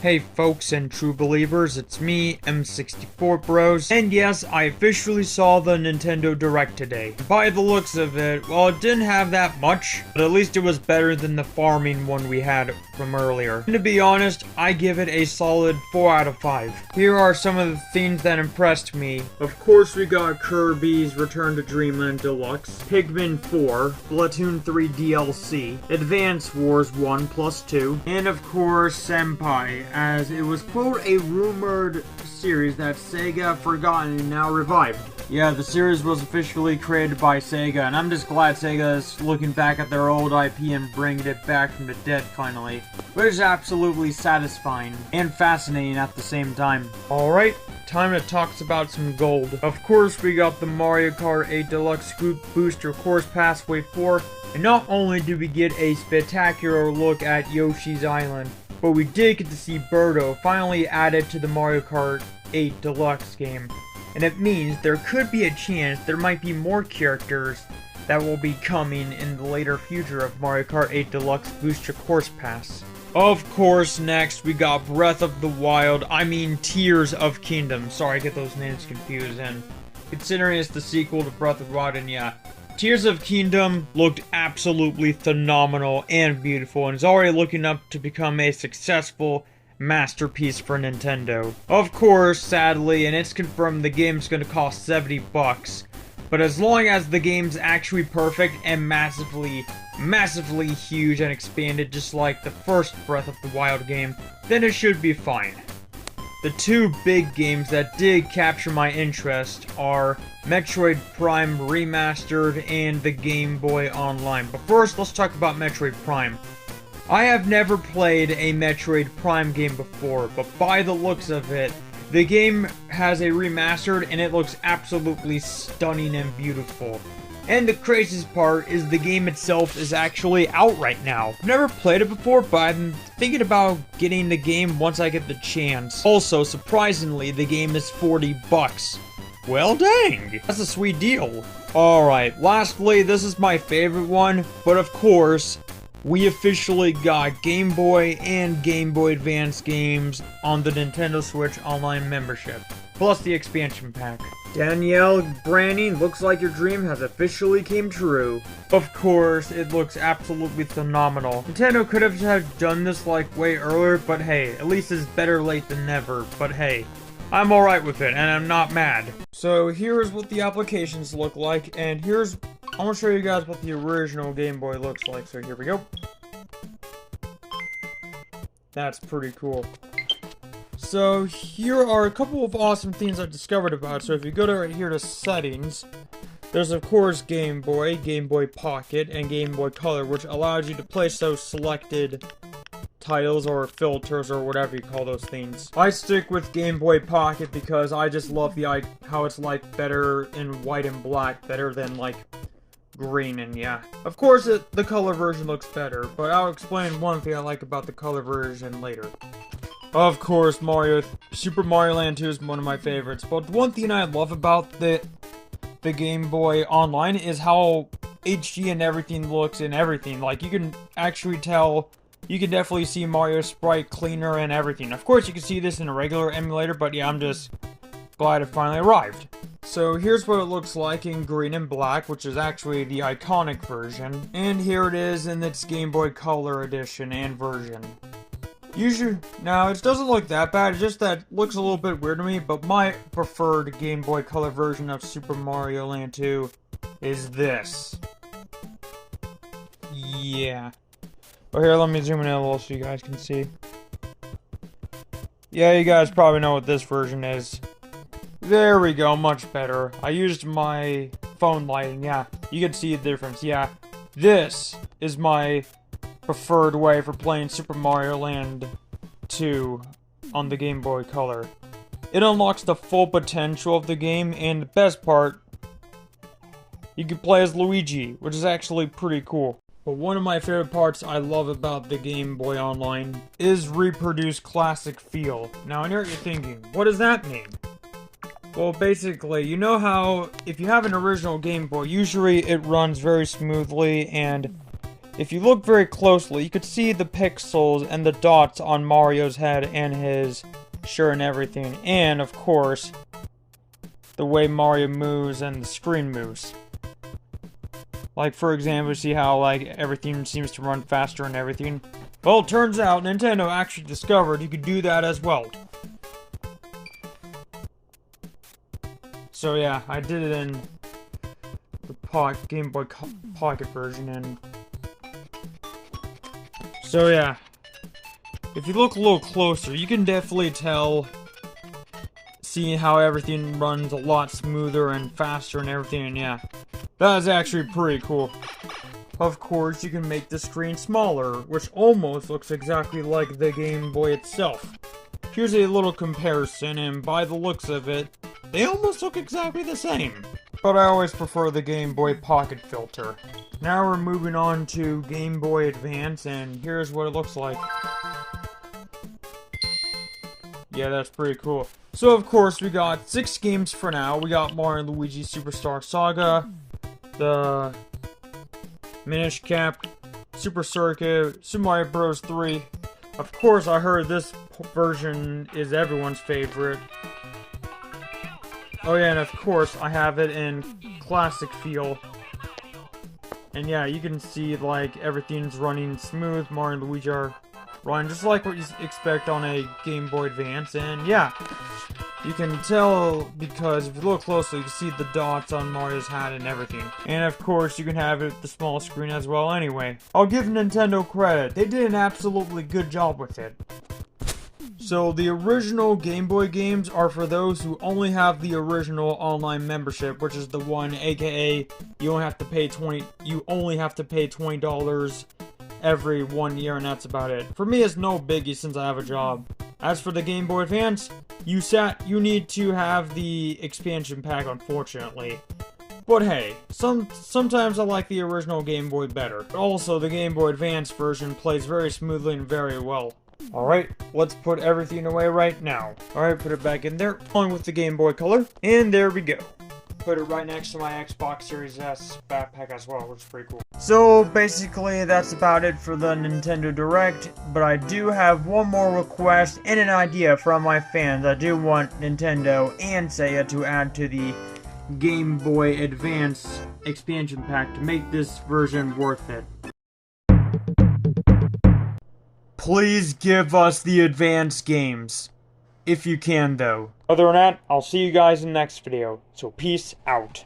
Hey folks and true believers, it's me, M64 Bros, and yes, I officially saw the Nintendo Direct today. By the looks of it, well, it didn't have that much, but at least it was better than the farming one we had from earlier. And to be honest, I give it a solid 4 out of 5. Here are some of the things that impressed me. Of course, we got Kirby's Return to Dreamland Deluxe, Pikmin 4, Splatoon 3 DLC, Advance Wars 1+2, and of course, Senpai, as it was, quote, a rumored series that Sega forgotten and now revived. Yeah, the series was officially created by Sega, and I'm just glad Sega is looking back at their old IP and bringing it back from the dead finally, which is absolutely satisfying and fascinating at the same time. Alright, time to talk about some gold. Of course, we got the Mario Kart 8 Deluxe Scoop Booster Course Pass Wave 4, and not only did we get a spectacular look at Yoshi's Island, but we did get to see Birdo finally added to the Mario Kart 8 Deluxe game. And it means there could be a chance there might be more characters that will be coming in the later future of Mario Kart 8 Deluxe Booster Course Pass. Of course, next we got Breath of the Wild, Tears of Kingdom. Sorry, I get those names confused, and considering it's the sequel to Breath of the Wild, and yeah, Tears of Kingdom looked absolutely phenomenal and beautiful, and is already looking up to become a successful masterpiece for Nintendo. Of course, sadly, and it's confirmed the game's gonna cost $70, but as long as the game's actually perfect and massively huge and expanded just like the first Breath of the Wild game, then it should be fine. The two big games that did capture my interest are Metroid Prime Remastered and the Game Boy Online. But first, let's talk about Metroid Prime. I have never played a Metroid Prime game before, but by the looks of it, the game has a remastered and it looks absolutely stunning and beautiful. And the craziest part is the game itself is actually out right now. I've never played it before, but I'm thinking about getting the game once I get the chance. Also, surprisingly, the game is $40. Well, dang! That's a sweet deal. Alright, lastly, this is my favorite one, but of course, we officially got Game Boy and Game Boy Advance games on the Nintendo Switch Online membership, plus the expansion pack. Danielle Branning, looks like your dream has officially came true. Of course, it looks absolutely phenomenal. Nintendo could have done this like way earlier, but hey, at least it's better late than never. But hey, I'm alright with it, and I'm not mad. So here's what the applications look like, and I want to show you guys what the original Game Boy looks like, so here we go. That's pretty cool. So here are a couple of awesome things I've discovered about it. So if you go to right here to settings, there's of course Game Boy, Game Boy Pocket, and Game Boy Color, which allows you to place those selected titles or filters or whatever you call those things. I stick with Game Boy Pocket because I just love how it's like better in white and black, better than like green, and yeah. Of course, the color version looks better, but I'll explain one thing I like about the color version later. Of course, Super Mario Land 2 is one of my favorites, but one thing I love about the Game Boy Online is how HD and everything looks and everything. Like, you can actually tell, you can definitely see Mario's sprite cleaner and everything. Of course, you can see this in a regular emulator, but yeah, I'm just glad it finally arrived. So here's what it looks like in green and black, which is actually the iconic version. And here it is in its Game Boy Color edition and version. Now, it doesn't look that bad, it's just that it looks a little bit weird to me, but my preferred Game Boy Color version of Super Mario Land 2 is this. Yeah. Oh, here, let me zoom in a little so you guys can see. Yeah, you guys probably know what this version is. There we go, much better. I used my phone lighting, yeah. You can see the difference, yeah. This is my preferred way for playing Super Mario Land 2 on the Game Boy Color. It unlocks the full potential of the game, and the best part, you can play as Luigi, which is actually pretty cool. But one of my favorite parts I love about the Game Boy Online is reproduce classic feel. Now I know what you're thinking, what does that mean? Well, basically, you know how if you have an original Game Boy, usually it runs very smoothly and If you look very closely, you could see the pixels and the dots on Mario's head and his shirt and everything. And, of course, the way Mario moves and the screen moves. Like, for example, see how, like, everything seems to run faster and everything? Well, it turns out Nintendo actually discovered you could do that as well. So yeah, I did it in the Game Boy Pocket version, and so yeah, if you look a little closer, you can definitely tell, seeing how everything runs a lot smoother and faster and everything, and yeah, that is actually pretty cool. Of course, you can make the screen smaller, which almost looks exactly like the Game Boy itself. Here's a little comparison, and by the looks of it, they almost look exactly the same. But I always prefer the Game Boy Pocket filter. Now we're moving on to Game Boy Advance, and here's what it looks like. Yeah, that's pretty cool. So of course, we got 6 games for now. We got Mario & Luigi Superstar Saga, the Minish Cap, Super Circuit, Super Mario Bros. 3. Of course, I heard this version is everyone's favorite. Oh yeah, and of course, I have it in classic feel. And yeah, you can see, like, everything's running smooth. Mario and Luigi are running just like what you expect on a Game Boy Advance. And yeah, you can tell because if you look closely, you can see the dots on Mario's hat and everything. And of course, you can have it at the small screen as well anyway. I'll give Nintendo credit. They did an absolutely good job with it. So the original Game Boy games are for those who only have the original online membership, which is the one, aka you only have to pay $20 every 1 year, and that's about it. For me, it's no biggie since I have a job. As for the Game Boy Advance, you need to have the expansion pack, unfortunately. But hey, sometimes I like the original Game Boy better. Also, the Game Boy Advance version plays very smoothly and very well. Alright, let's put everything away right now. Alright, put it back in there, along with the Game Boy Color, and there we go. Put it right next to my Xbox Series S backpack as well, which is pretty cool. So basically, that's about it for the Nintendo Direct, but I do have one more request and an idea from my fans. I do want Nintendo and Sega to add to the Game Boy Advance expansion pack to make this version worth it. Please give us the Advance games. If you can, though. Other than that, I'll see you guys in the next video. So peace out.